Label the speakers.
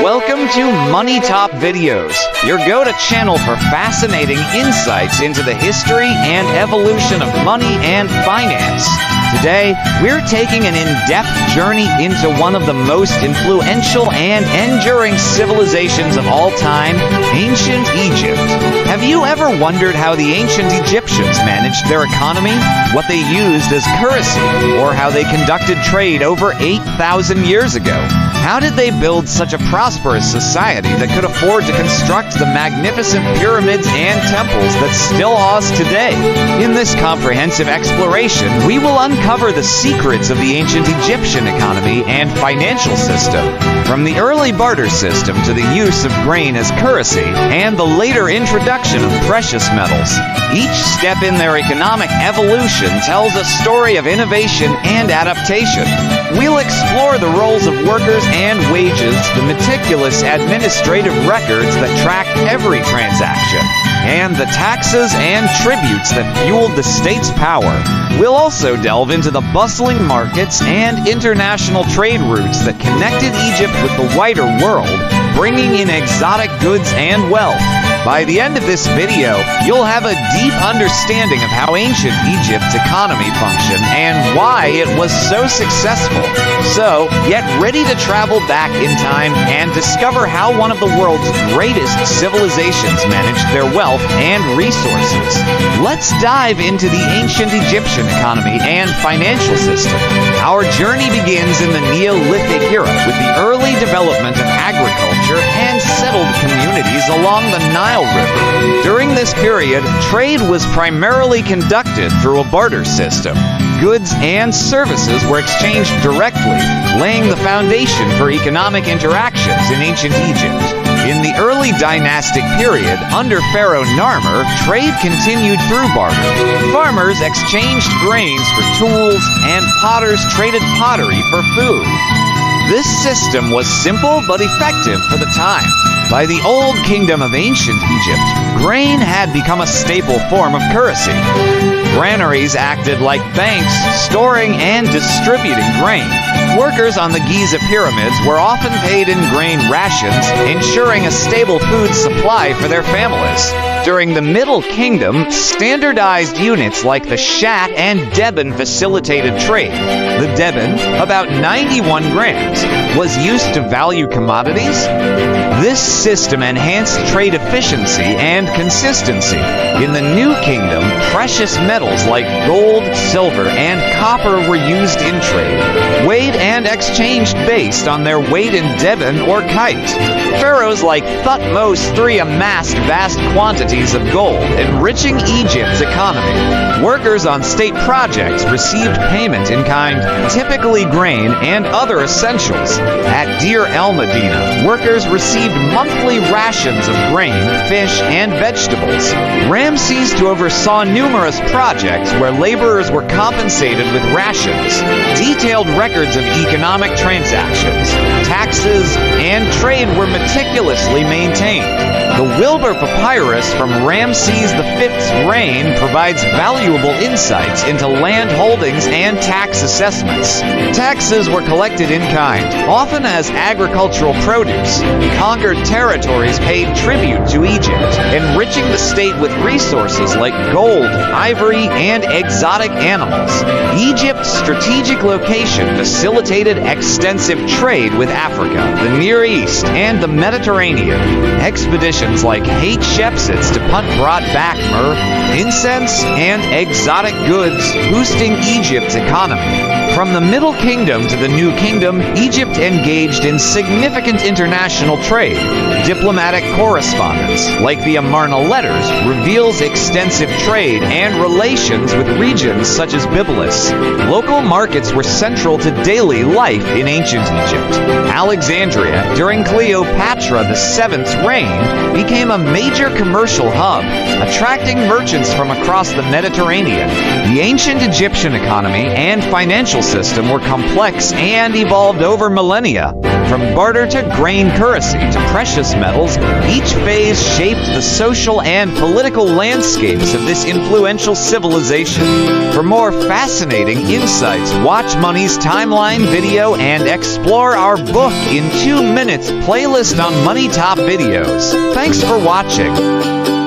Speaker 1: Welcome to Money Top Videos, your go-to channel for fascinating insights into the history and evolution of money and finance. Today, we're taking an in-depth journey into one of the most influential and enduring civilizations of all time, ancient Egypt. Have you ever wondered how the ancient Egyptians managed their economy, what they used as currency, or how they conducted trade over 8,000 years ago? How did they build such a prosperous society that could afford to construct the magnificent pyramids and temples that still awe us today? In this comprehensive exploration, we will uncover the secrets of the ancient Egyptian economy and financial system, from the early barter system to the use of grain as currency and the later introduction of precious metals. Each step in their economic evolution tells a story of innovation and adaptation. We'll explore the roles of workers and wages, the meticulous administrative records that tracked every transaction, and the taxes and tributes that fueled the state's power. We'll also delve into the bustling markets and international trade routes that connected Egypt with the wider world, bringing in exotic goods and wealth. By the end of this video, you'll have a deep understanding of how ancient Egypt's economy functioned and why it was so successful. So, get ready to travel back in time and discover how one of the world's greatest civilizations managed their wealth and resources. Let's dive into the ancient Egyptian economy and financial system. Our journey begins in the Neolithic Era with the early development of agriculture and settled communities along the Nile River. During this period, trade was primarily conducted through a barter system. Goods and services were exchanged directly, laying the foundation for economic interactions in ancient Egypt. In the early Dynastic Period, under Pharaoh Narmer, trade continued through barter. Farmers exchanged grains for tools, and potters traded pottery for food. This system was simple but effective for the time. By the Old Kingdom of ancient Egypt, grain had become a staple form of currency. Granaries acted like banks, storing and distributing grain. Workers on the Giza pyramids were often paid in grain rations, ensuring a stable food supply for their families. During the Middle Kingdom, standardized units like the shat and deben facilitated trade. The deben, about 91 grams, was used to value commodities. This system enhanced trade efficiency and consistency. In the New Kingdom, precious metals like gold, silver, and copper were used in trade, weighed and exchanged based on their weight in deben or kite. Pharaohs like Thutmose III amassed vast quantities of gold, enriching Egypt's economy. Workers on state projects received payment in kind, typically grain and other essentials. At Deir el-Medina, workers received monthly rations of grain, fish, and vegetables. Ramses oversaw numerous projects where laborers were compensated with rations. Detailed records of economic transactions, taxes, and trade were meticulously maintained. The Wilbour Papyrus from Ramses V's reign provides valuable insights into land holdings and tax assessments. Taxes were collected in kind, often as agricultural produce. Conquered territories paid tribute to Egypt, enriching the state with resources like gold, ivory, and exotic animals. Egypt's strategic location facilitated extensive trade with Africa, the Near East, and the Mediterranean. Expeditions like Hatshepsut to Punt brought back myrrh, incense, and exotic goods, boosting Egypt's economy. From the Middle Kingdom to the New Kingdom, Egypt engaged in significant international trade. Diplomatic correspondence, like the Amarna letters, reveals extensive trade and relations with regions such as Byblos. Local markets were central to daily life in ancient Egypt. Alexandria, during Cleopatra VII's reign, became a major commercial hub, attracting merchants from across the Mediterranean. The ancient Egyptian economy and financial financial system were complex and evolved over millennia. From barter to grain currency to precious metals, each phase shaped the social and political landscapes of this influential civilization. For more fascinating insights, watch Money's timeline video and explore our book in 2 minutes playlist on Money Top Videos. Thanks for watching.